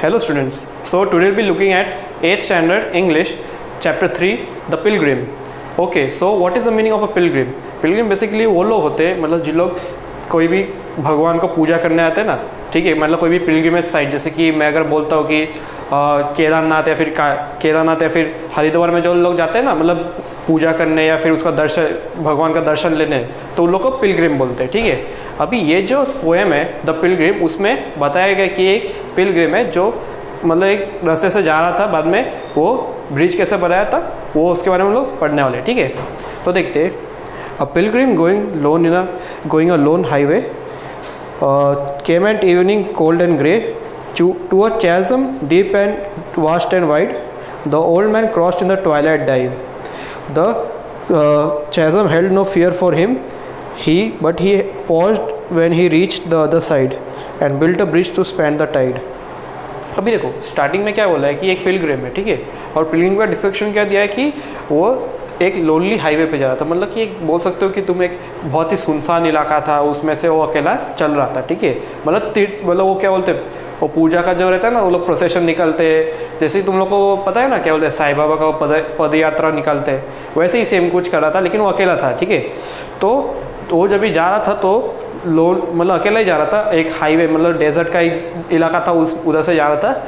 Hello students. So today we'll be looking at 8th standard English chapter 3 The Pilgrim. Okay, so what is the meaning of a pilgrim? Pilgrim basically वो लोग होते हैं मतलब जिन लोग कोई भी भगवान को पूजा करने आते हैं ना, ठीक है, मतलब कोई भी पिलग्रिमेज साइट, जैसे कि मैं अगर बोलता हूँ कि केदारनाथ या फिर हरिद्वार में जो लोग जाते हैं ना, मतलब पूजा करने या फिर उसका दर्शन, भगवान का दर्शन लेने, तो उन लोग को पिलग्रिम बोलते हैं, ठीक है। अभी ये जो पोएम है द पिलग्रिम, उसमें बताया गया कि एक पिलग्रिम है जो मतलब एक रास्ते से जा रहा था, बाद में वो ब्रिज कैसे बनाया था वो उसके बारे में हम लोग पढ़ने वाले, ठीक है। तो देखते, a pilgrim going a lone highway came at evening cold and grey to a chasm deep and vast and wide. The old man crossed in the twilight dim. The chasm held no fear for him. But he paused when he reached the other side and built a bridge to span the tide. अभी देखो starting में क्या बोला है कि एक Pilgrim है, ठीक है, और पिलग्रिम का डिस्क्रिप्शन क्या दिया है कि वो एक लोनली हाईवे पे जा रहा था, मतलब कि एक बोल सकते हो कि तुम एक बहुत ही सुनसान इलाका था, उसमें से वो अकेला चल रहा था, ठीक है। मतलब वो क्या बोलते हैं, वो पूजा का जो रहता है ना, वो लोग प्रोसेशन निकलते हैं, जैसे तुम लोग को पता है ना क्या बोलते हैं, साईं बाबा का वो पद यात्रा निकालते हैं, वैसे ही सेम कुछ कर रहा था, लेकिन वो अकेला था, ठीक है। तो वो जब भी जा रहा था तो मतलब अकेला ही जा रहा था, एक हाईवे मतलब डेजर्ट का एक इलाका था, उधर से जा रहा था,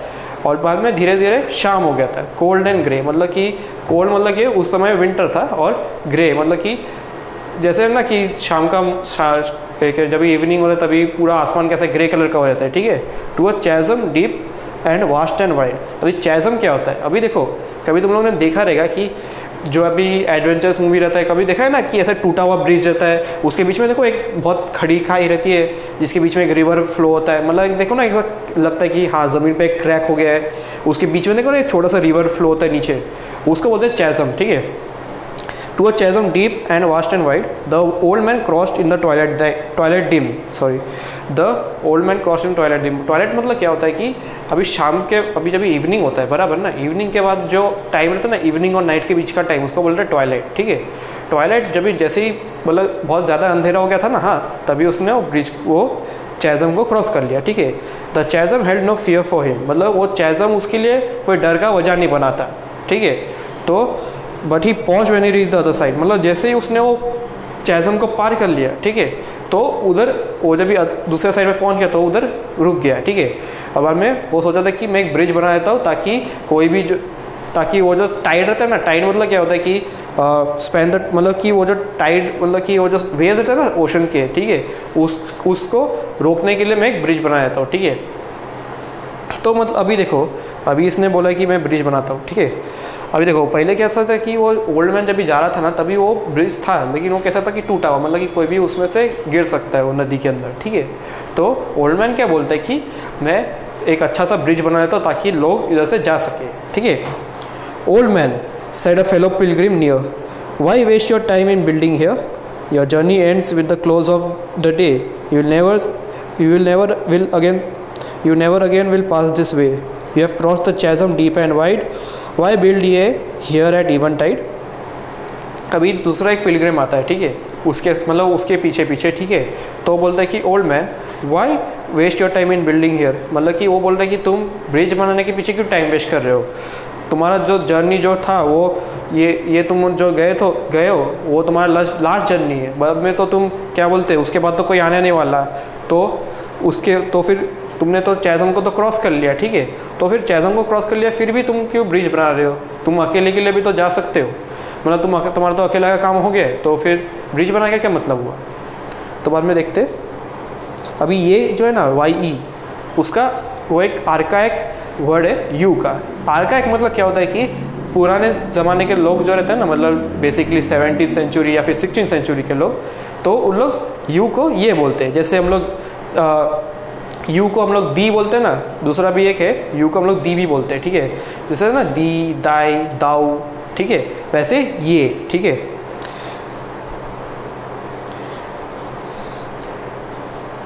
और बाद में धीरे धीरे शाम हो गया था। कोल्ड एंड ग्रे, मतलब कि कोल्ड मतलब कि उस समय विंटर था, और ग्रे मतलब कि जैसे ना कि शाम का जब इवनिंग होता है तभी पूरा आसमान कैसे ग्रे कलर का हो जाता है, ठीक है। To a chasm deep and vast and wide. अभी चैज़म क्या होता है, अभी देखो कभी तुम लोगों ने देखा रहेगा कि जो अभी एडवेंचर्स मूवी रहता है, कभी देखा है ना कि ऐसे टूटा हुआ ब्रिज रहता है, उसके बीच में देखो एक बहुत खड़ी खाई रहती है जिसके बीच में एक रिवर फ्लो होता है, मतलब देखो ना ऐसा लगता है कि हाँ ज़मीन पे एक क्रैक हो गया है, उसके बीच में देखो ना एक छोटा सा रिवर फ्लो होता है नीचे, उसको बोलते हैं चैज़म, ठीक है। To a chasm deep and vast and wide the old man crossed in the twilight dim. The old man crossed in twilight dim. Twilight मतलब क्या होता है कि अभी शाम के, अभी जब इवनिंग होता है बराबर ना, इवनिंग के बाद जो टाइम रहता है ना, इवनिंग और नाइट के बीच का टाइम, उसको बोलते हैं ट्वाइलाइट, ठीक है। ट्वाइलाइट जब जैसे ही मतलब बहुत ज़्यादा अंधेरा हो गया था ना, हाँ, तभी उसने वो चैज़म को क्रॉस कर लिया, ठीक है। The chasm held no fear for him, मतलब वो चैज़म उसके लिए कोई डर का वजह नहीं बनाता, ठीक है। तो but he pause when he reach the other side, मतलब जैसे ही उसने वो चैज़म को पार कर लिया, ठीक है, तो उधर वो जब भी दूसरे साइड में पहुंच गया तो उधर रुक गया, ठीक है। अब बाद में वो सोचा था कि मैं एक ब्रिज बना देता हूँ ताकि कोई भी ताकि वो जो टाइड रहता है ना, टाइड मतलब क्या होता है कि स्पैन द, मतलब कि वो जो टाइड मतलब कि वो जो वेव्स रहता है ना ओशन के, ठीक है, उसको रोकने के लिए मैं एक ब्रिज बना देता हूँ, ठीक है। तो मतलब अभी देखो, अभी इसने बोला कि मैं ब्रिज बनाता हूँ, ठीक है। अभी देखो पहले कैसा था कि वो ओल्ड मैन जब भी जा रहा था ना, तभी वो ब्रिज था, लेकिन वो कैसा था कि टूटा हुआ, मतलब कि कोई भी उसमें से गिर सकता है वो नदी के अंदर, ठीक है। तो ओल्ड मैन क्या बोलता है कि मैं एक अच्छा सा ब्रिज बना देता हूँ ताकि लोग इधर से जा सके, ठीक है। Old man said a fellow pilgrim near, why waste your time in building here? Your journey ends with the close of the day. You never again will pass this way. You have crossed the chasm deep and wide. Why build ye here at eventide? कभी दूसरा एक Pilgrim आता है, ठीक है, उसके मतलब उसके पीछे पीछे, ठीक है। तो बोलता है कि old man why waste your time in building here, मतलब कि वो बोल रहा है कि तुम ब्रिज बनाने के पीछे क्यों टाइम वेस्ट कर रहे हो, तुम्हारा जो जर्नी जो था वो ये तुम जो गए हो वो तुम्हारा लास्ट जर्नी है, बाद में तो तुम क्या बोलते हैं, उसके बाद तो कोई आने नहीं वाला, तो फिर तुमने तो चैज़म को तो क्रॉस कर लिया, ठीक है, तो फिर चैज़म को क्रॉस कर लिया, फिर भी तुम क्यों ब्रिज बना रहे हो, तुम अकेले के लिए भी तो जा सकते हो, मतलब तुम्हारा तो अकेला का काम हो गया, तो फिर ब्रिज बना के क्या मतलब हुआ। तो बाद में देखते, अभी ये जो है ना YE, उसका वो एक आर्काइक वर्ड है यू का। आर्काइक मतलब क्या होता है कि पुराने ज़माने के लोग जो रहते हैं ना, मतलब बेसिकली 17th सेंचुरी या फिर 16th सेंचुरी के लोग, तो उन लोग यू को ये बोलते हैं, जैसे हम लोग यू को हम लोग दी बोलते हैं ना, दूसरा भी एक है यू को हम लोग दी भी बोलते हैं, ठीक है, जैसे ना दी, दाई, दाऊ, ठीक है, वैसे ये, ठीक है।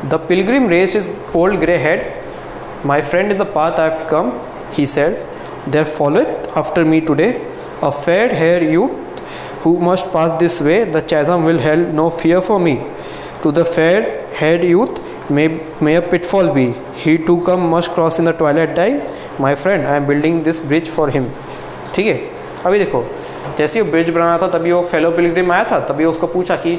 The Pilgrim raised his old grey head, my friend in the path I have come, he said, there followeth after me today a fair-haired youth who must pass this way. The chasm will hold no fear for me. To the fair-haired youth may a pitfall be. He too come must cross in the twilight time. My friend, I am building this bridge for him. ठीक है, अभी देखो जैसे ही वो bridge बना रहा था तभी वो फेलो पिलग्रिम आया था, तभी उसको पूछा कि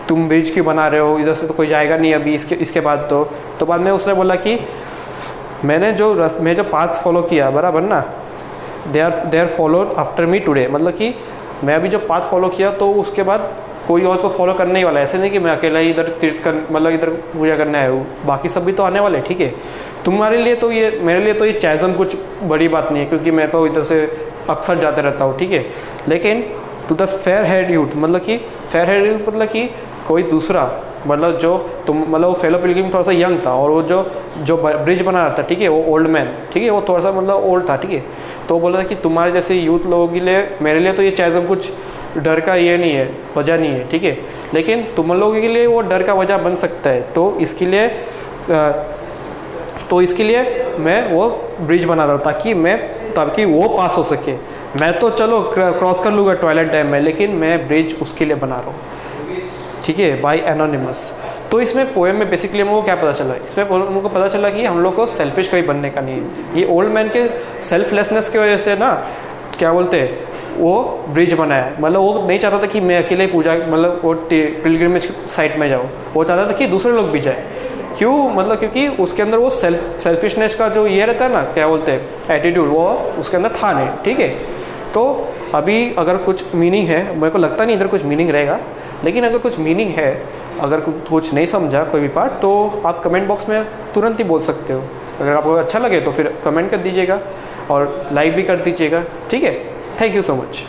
तुम ब्रिज क्यों बना रहे हो, इधर से तो कोई जाएगा नहीं अभी इसके बाद। तो बाद में उसने बोला कि मैं जो पाथ फॉलो किया बराबर ना, they are followed after me today, मतलब कि मैं अभी जो पाथ फॉलो किया तो उसके बाद कोई और तो फॉलो करने ही वाला है। ऐसे नहीं कि मैं अकेला ही इधर तीर्थ कर मतलब इधर पूजा करने आया हूँ, बाकी सब भी तो आने वाले। ठीक है, तुम्हारे लिए तो ये, मेरे लिए तो ये चैज़म कुछ बड़ी बात नहीं है, क्योंकि मैं तो इधर से अक्सर जाते रहता हूँ। ठीक है, लेकिन to the fair head youth, मतलब कि फेयर हेड यूथ मतलब कि कोई दूसरा, मतलब जो तुम मतलब वो फेलो पिलग्रिम थोड़ा सा यंग था, और वो जो ब्रिज बना रहा था, ठीक है, वो ओल्ड मैन, ठीक है, वो थोड़ा सा मतलब ओल्ड था। ठीक है, तो बोला था कि तुम्हारे जैसे यूथ लोगों के लिए, मेरे लिए तो ये चैज़म कुछ डर का ये नहीं है, वजह नहीं है। ठीक है, लेकिन तुम लोगों के लिए वो डर का वजह बन सकता है। तो इसके लिए मैं वो ब्रिज बना रहा हूँ ताकि वो पास हो सके। मैं तो चलो क्रॉस कर लूँगा टॉयलेट डैम में, लेकिन मैं ब्रिज उसके लिए बना रहा हूँ। ठीक है, बाय एनोनिमस। तो इसमें पोएम में बेसिकली हमको क्या पता चला, इसमें हमको पता चला कि हम लोग को सेल्फिश कभी बनने का नहीं है। ये ओल्ड मैन के सेल्फलेसनेस की वजह से ना, क्या बोलते हैं, वो ब्रिज बनाया। मतलब वो नहीं चाहता था कि मैं अकेले पूजा, मतलब वो पिलग्रिमेज साइट में जाऊँ, वो चाहता था कि दूसरे लोग भी जाए। क्यों, मतलब क्योंकि उसके अंदर वो सेल्फिशनेस का जो ये रहता है ना, क्या बोलते हैं, एटीट्यूड, वो उसके अंदर था नहीं। ठीक है, तो अभी अगर कुछ मीनिंग है, मेरे को लगता नहीं इधर कुछ मीनिंग रहेगा, लेकिन अगर कुछ मीनिंग है, अगर कुछ नहीं समझा कोई भी पार्ट, तो आप कमेंट बॉक्स में तुरंत ही बोल सकते हो। अगर आपको अच्छा लगे तो फिर कमेंट कर दीजिएगा और लाइक भी कर दीजिएगा। ठीक है, थैंक यू सो मच।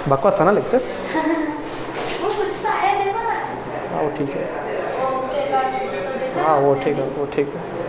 बकवास था ना लेक्चर? वो कुछ तो आया देखो ना। हाँ वो ठीक है, ओके का कुछ तो देखा। हाँ वो ठीक है, वो ठीक है।